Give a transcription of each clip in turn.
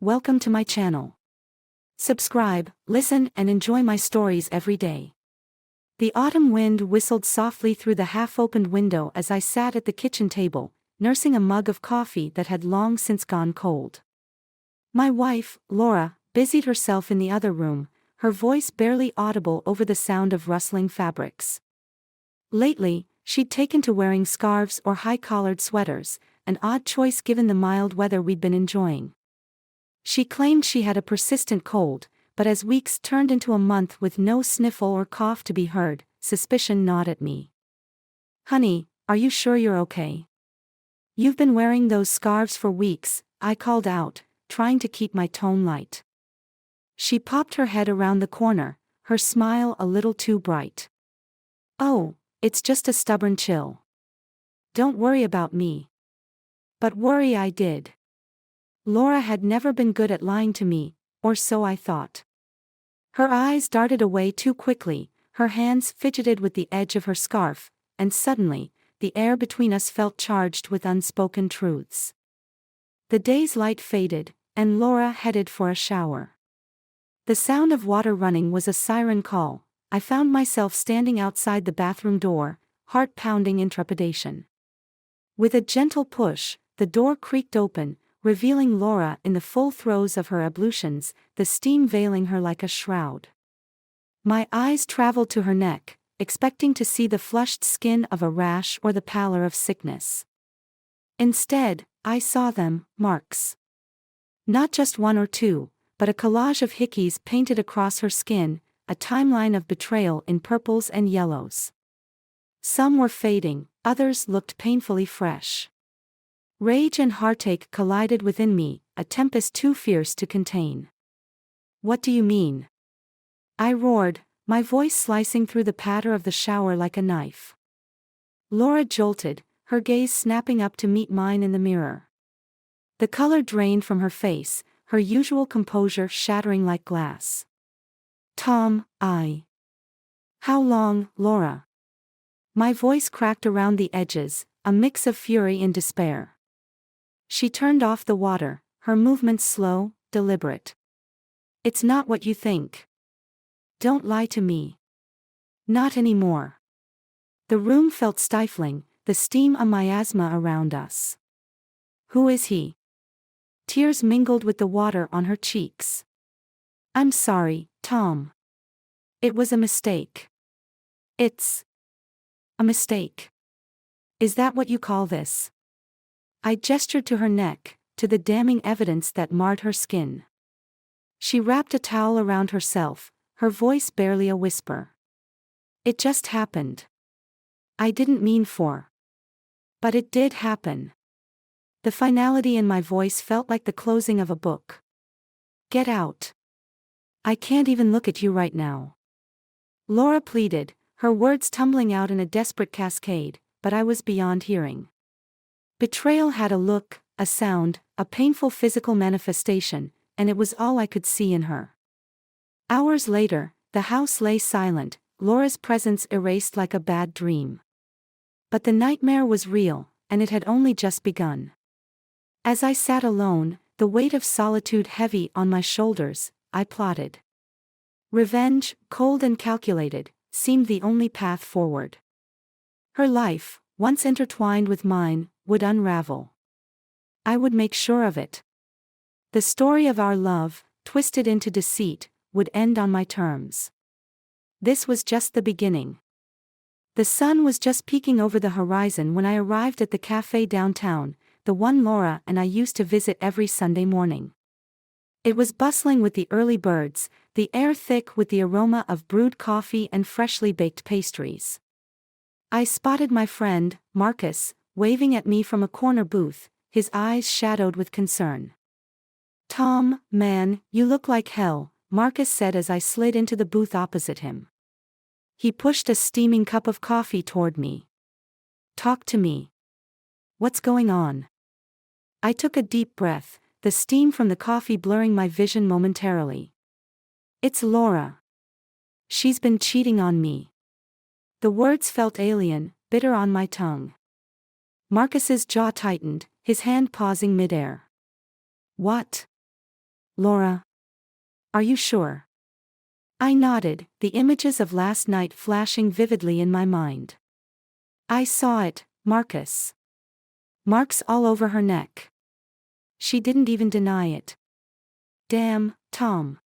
Welcome to my channel. Subscribe, listen, and enjoy my stories every day. The autumn wind whistled softly through the half-opened window as I sat at the kitchen table, nursing a mug of coffee that had long since gone cold. My wife, Laura, busied herself in the other room, her voice barely audible over the sound of rustling fabrics. Lately, she'd taken to wearing scarves or high-collared sweaters, an odd choice given the mild weather we'd been enjoying. She claimed she had a persistent cold, but as weeks turned into a month with no sniffle or cough to be heard, suspicion gnawed at me. "Honey, are you sure you're okay? You've been wearing those scarves for weeks," I called out, trying to keep my tone light. She popped her head around the corner, her smile a little too bright. "Oh, it's just a stubborn chill. Don't worry about me." But worry I did. Laura had never been good at lying to me, or so I thought. Her eyes darted away too quickly, her hands fidgeted with the edge of her scarf, and suddenly, the air between us felt charged with unspoken truths. The day's light faded, and Laura headed for a shower. The sound of water running was a siren call. I found myself standing outside the bathroom door, heart pounding in trepidation. With a gentle push, the door creaked open, revealing Laura in the full throes of her ablutions, the steam veiling her like a shroud. My eyes traveled to her neck, expecting to see the flushed skin of a rash or the pallor of sickness. Instead, I saw them, marks. Not just one or two, but a collage of hickeys painted across her skin, a timeline of betrayal in purples and yellows. Some were fading, others looked painfully fresh. Rage and heartache collided within me, a tempest too fierce to contain. "What do you mean?" I roared, my voice slicing through the patter of the shower like a knife. Laura jolted, her gaze snapping up to meet mine in the mirror. The color drained from her face, her usual composure shattering like glass. "Tom, How long, Laura?" My voice cracked around the edges, a mix of fury and despair. She turned off the water, her movements slow, deliberate. "It's not what you think. Don't lie to me. Not anymore." The room felt stifling, the steam a miasma around us. "Who is he?" Tears mingled with the water on her cheeks. "I'm sorry, Tom. It was a mistake." "It's a mistake. Is that what you call this?" I gestured to her neck, to the damning evidence that marred her skin. She wrapped a towel around herself, her voice barely a whisper. "It just happened. I didn't mean for. But it did happen." The finality in my voice felt like the closing of a book. "Get out. I can't even look at you right now." Laura pleaded, her words tumbling out in a desperate cascade, but I was beyond hearing. Betrayal had a look, a sound, a painful physical manifestation, and it was all I could see in her. Hours later, the house lay silent, Laura's presence erased like a bad dream. But the nightmare was real, and it had only just begun. As I sat alone, the weight of solitude heavy on my shoulders, I plotted. Revenge, cold and calculated, seemed the only path forward. Her life, once intertwined with mine, would unravel. I would make sure of it. The story of our love, twisted into deceit, would end on my terms. This was just the beginning. The sun was just peeking over the horizon when I arrived at the cafe downtown, the one Laura and I used to visit every Sunday morning. It was bustling with the early birds, the air thick with the aroma of brewed coffee and freshly baked pastries. I spotted my friend, Marcus, waving at me from a corner booth, his eyes shadowed with concern. "Tom, man, you look like hell," Marcus said as I slid into the booth opposite him. He pushed a steaming cup of coffee toward me. "Talk to me. What's going on?" I took a deep breath, the steam from the coffee blurring my vision momentarily. "It's Laura. She's been cheating on me." The words felt alien, bitter on my tongue. Marcus's jaw tightened, his hand pausing midair. "What?" Laura? Are you sure? I nodded, the images of last night flashing vividly in my mind. I saw it, Marcus. Marks all over her neck. She didn't even deny it. Damn, Tom.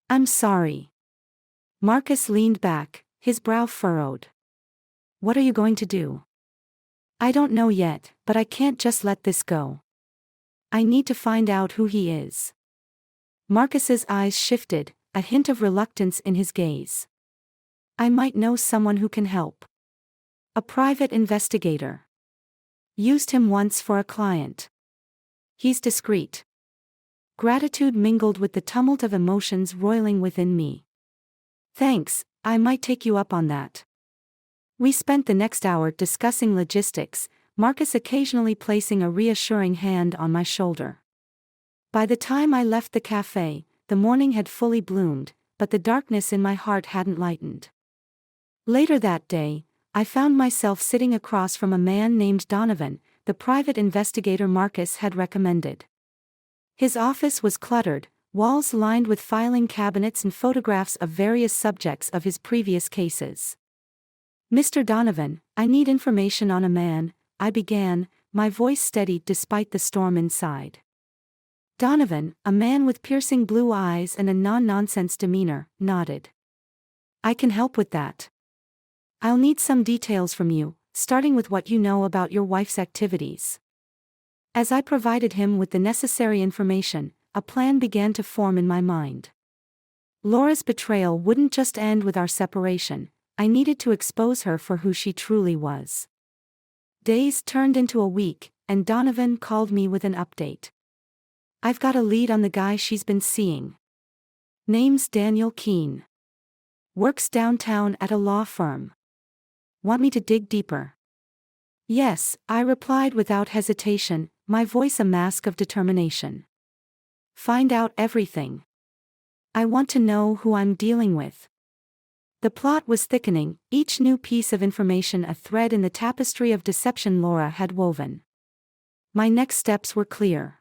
I'm sorry. Marcus leaned back, his brow furrowed. What are you going to do? I don't know yet, but I can't just let this go. I need to find out who he is. Marcus's eyes shifted, a hint of reluctance in his gaze. I might know someone who can help. A private investigator. Used him once for a client. He's discreet. Gratitude mingled with the tumult of emotions roiling within me. Thanks, I might take you up on that. We spent the next hour discussing logistics, Marcus occasionally placing a reassuring hand on my shoulder. By the time I left the cafe, the morning had fully bloomed, but the darkness in my heart hadn't lightened. Later that day, I found myself sitting across from a man named Donovan, the private investigator Marcus had recommended. His office was cluttered, walls lined with filing cabinets and photographs of various subjects of his previous cases. Mr. Donovan, I need information on a man, I began, my voice steady despite the storm inside. Donovan, a man with piercing blue eyes and a non-nonsense demeanor, nodded. I can help with that. I'll need some details from you, starting with what you know about your wife's activities. As I provided him with the necessary information, a plan began to form in my mind. Laura's betrayal wouldn't just end with our separation, I needed to expose her for who she truly was. Days turned into a week, and Donovan called me with an update. I've got a lead on the guy she's been seeing. Name's Daniel Keene. Works downtown at a law firm. Want me to dig deeper? Yes, I replied without hesitation, my voice a mask of determination. Find out everything. I want to know who I'm dealing with. The plot was thickening, each new piece of information a thread in the tapestry of deception Laura had woven. My next steps were clear.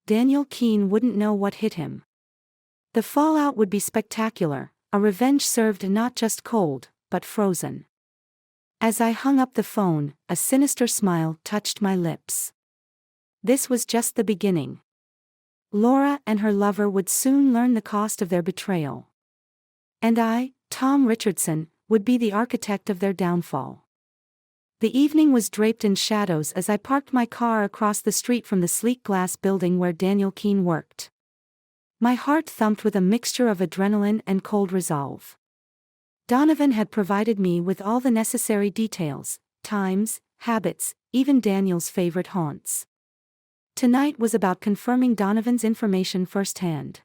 Daniel Keene wouldn't know what hit him. The fallout would be spectacular, a revenge served not just cold, but frozen. As I hung up the phone, a sinister smile touched my lips. This was just the beginning. Laura and her lover would soon learn the cost of their betrayal. And I, Tom Richardson, would be the architect of their downfall. The evening was draped in shadows as I parked my car across the street from the sleek glass building where Daniel Keene worked. My heart thumped with a mixture of adrenaline and cold resolve. Donovan had provided me with all the necessary details, times, habits, even Daniel's favorite haunts. Tonight was about confirming Donovan's information firsthand.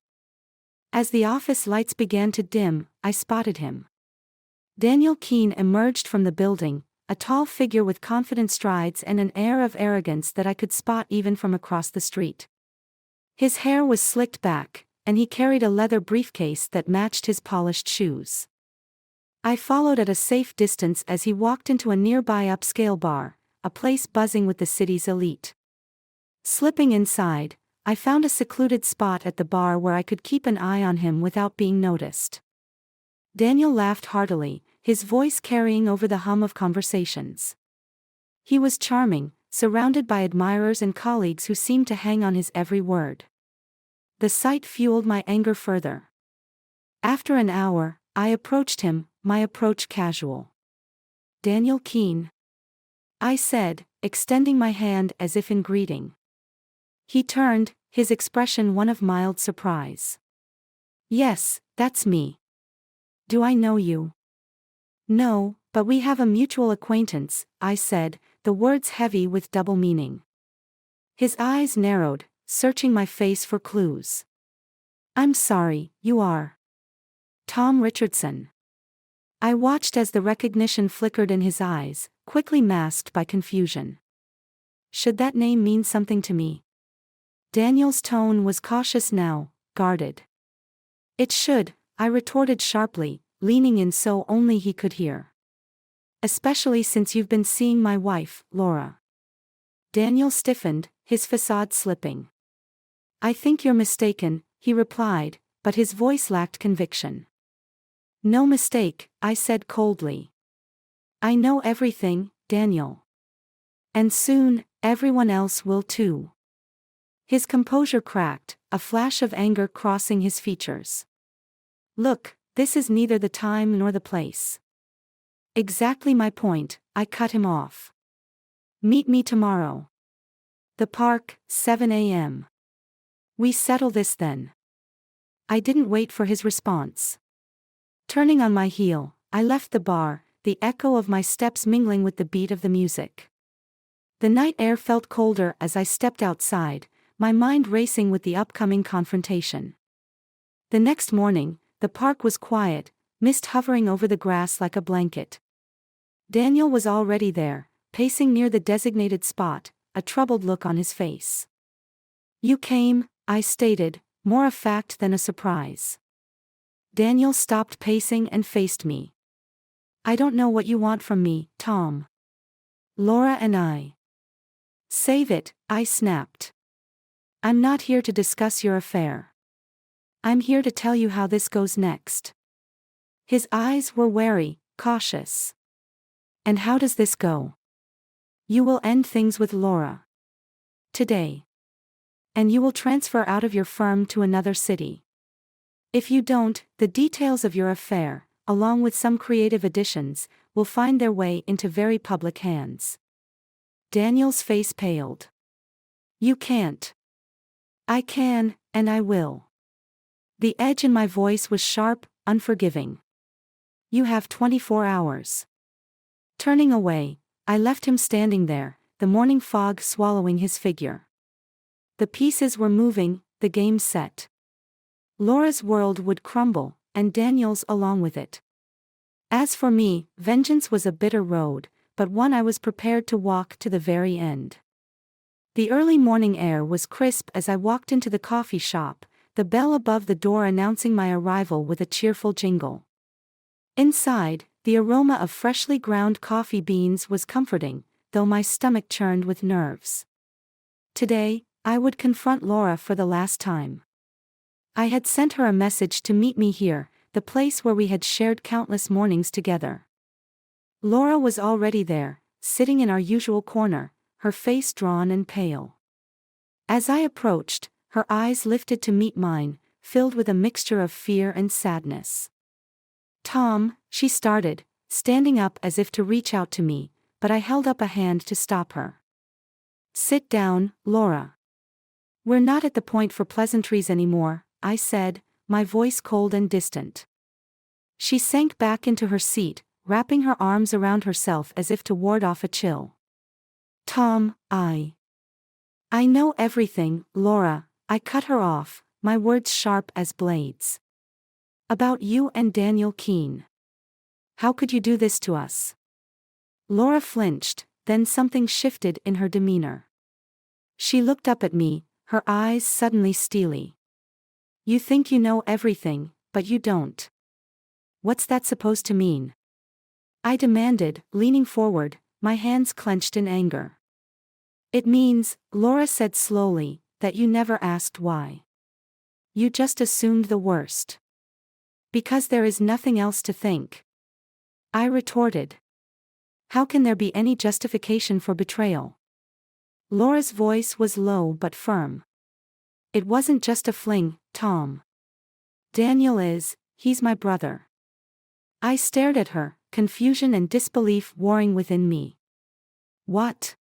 As the office lights began to dim, I spotted him. Daniel Keene emerged from the building, a tall figure with confident strides and an air of arrogance that I could spot even from across the street. His hair was slicked back, and he carried a leather briefcase that matched his polished shoes. I followed at a safe distance as he walked into a nearby upscale bar, a place buzzing with the city's elite. Slipping inside, I found a secluded spot at the bar where I could keep an eye on him without being noticed. Daniel laughed heartily, his voice carrying over the hum of conversations. He was charming, surrounded by admirers and colleagues who seemed to hang on his every word. The sight fueled my anger further. After an hour, I approached him, my approach casual. Daniel Keene, I said, extending my hand as if in greeting. He turned, his expression one of mild surprise. Yes, that's me. Do I know you? No, but we have a mutual acquaintance, I said, the words heavy with double meaning. His eyes narrowed, searching my face for clues. I'm sorry, you are. Tom Richardson. I watched as the recognition flickered in his eyes, quickly masked by confusion. Should that name mean something to me? Daniel's tone was cautious now, guarded. It should, I retorted sharply, leaning in so only he could hear. Especially since you've been seeing my wife, Laura. Daniel stiffened, his facade slipping. I think you're mistaken, he replied, but his voice lacked conviction. No mistake, I said coldly. I know everything, Daniel. And soon, everyone else will too. His composure cracked, a flash of anger crossing his features. Look, this is neither the time nor the place. Exactly my point, I cut him off. Meet me tomorrow. The park, 7 a.m. We settle this then. I didn't wait for his response. Turning on my heel, I left the bar, the echo of my steps mingling with the beat of the music. The night air felt colder as I stepped outside, my mind racing with the upcoming confrontation. The next morning, the park was quiet, mist hovering over the grass like a blanket. Daniel was already there, pacing near the designated spot, a troubled look on his face. You came, I stated, more a fact than a surprise. Daniel stopped pacing and faced me. I don't know what you want from me, Tom. Laura and I. Save it, I snapped. I'm not here to discuss your affair. I'm here to tell you how this goes next. His eyes were wary, cautious. And how does this go? You will end things with Laura. Today. And you will transfer out of your firm to another city. If you don't, the details of your affair, along with some creative additions, will find their way into very public hands. Daniel's face paled. You can't. I can, and I will. The edge in my voice was sharp, unforgiving. You have 24 hours. Turning away, I left him standing there, the morning fog swallowing his figure. The pieces were moving, the game set. Laura's world would crumble, and Daniel's along with it. As for me, vengeance was a bitter road, but one I was prepared to walk to the very end. The early morning air was crisp as I walked into the coffee shop, the bell above the door announcing my arrival with a cheerful jingle. Inside, the aroma of freshly ground coffee beans was comforting, though my stomach churned with nerves. Today, I would confront Laura for the last time. I had sent her a message to meet me here, the place where we had shared countless mornings together. Laura was already there, sitting in our usual corner, her face drawn and pale. As I approached, her eyes lifted to meet mine, filled with a mixture of fear and sadness. Tom, she started, standing up as if to reach out to me, but I held up a hand to stop her. Sit down, Laura. We're not at the point for pleasantries anymore, I said, my voice cold and distant. She sank back into her seat, wrapping her arms around herself as if to ward off a chill. Tom, I know everything, Laura, I cut her off, my words sharp as blades. About you and Daniel Keene. How could you do this to us? Laura flinched, then something shifted in her demeanor. She looked up at me, her eyes suddenly steely. You think you know everything, but you don't. What's that supposed to mean? I demanded, leaning forward, my hands clenched in anger. It means, Laura said slowly, that you never asked why. You just assumed the worst. Because there is nothing else to think. I retorted. How can there be any justification for betrayal? Laura's voice was low but firm. It wasn't just a fling, Tom. Daniel he's my brother. I stared at her, confusion and disbelief warring within me. What?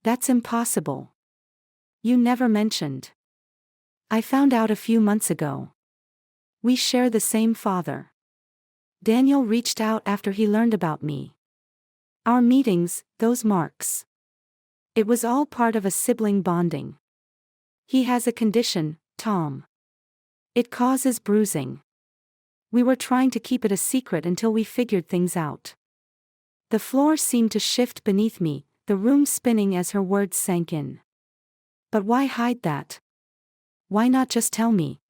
That's impossible. You never mentioned. I found out a few months ago. We share the same father. Daniel reached out after he learned about me. Our meetings, those marks. It was all part of a sibling bonding. He has a condition, Tom. It causes bruising. We were trying to keep it a secret until we figured things out. The floor seemed to shift beneath me, the room spinning as her words sank in. But why hide that? Why not just tell me?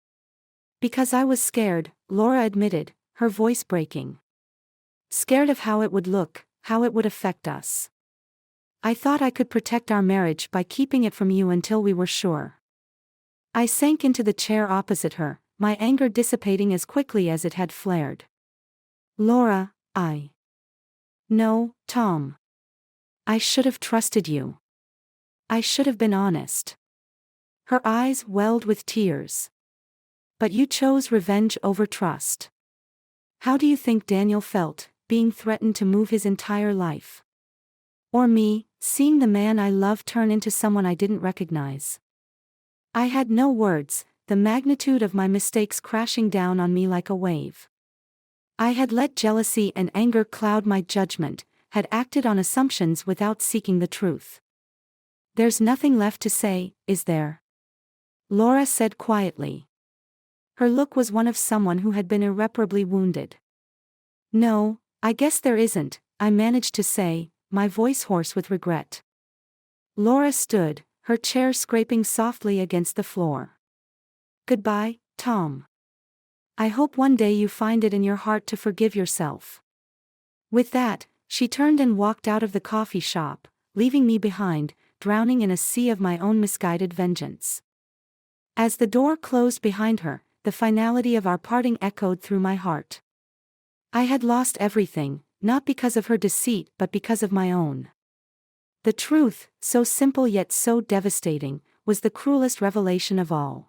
Because I was scared, Laura admitted, her voice breaking. Scared of how it would look, how it would affect us. I thought I could protect our marriage by keeping it from you until we were sure. I sank into the chair opposite her, my anger dissipating as quickly as it had flared. Laura, No, Tom. I should have trusted you. I should have been honest. Her eyes welled with tears. But you chose revenge over trust. How do you think Daniel felt, being threatened to move his entire life? Or me, seeing the man I loved turn into someone I didn't recognize? I had no words, the magnitude of my mistakes crashing down on me like a wave. I had let jealousy and anger cloud my judgment, had acted on assumptions without seeking the truth. There's nothing left to say, is there? Laura said quietly. Her look was one of someone who had been irreparably wounded. No, I guess there isn't, I managed to say, my voice hoarse with regret. Laura stood, her chair scraping softly against the floor. Goodbye, Tom. I hope one day you find it in your heart to forgive yourself. With that, she turned and walked out of the coffee shop, leaving me behind, drowning in a sea of my own misguided vengeance. As the door closed behind her, the finality of our parting echoed through my heart. I had lost everything, not because of her deceit but because of my own. The truth, so simple yet so devastating, was the cruelest revelation of all.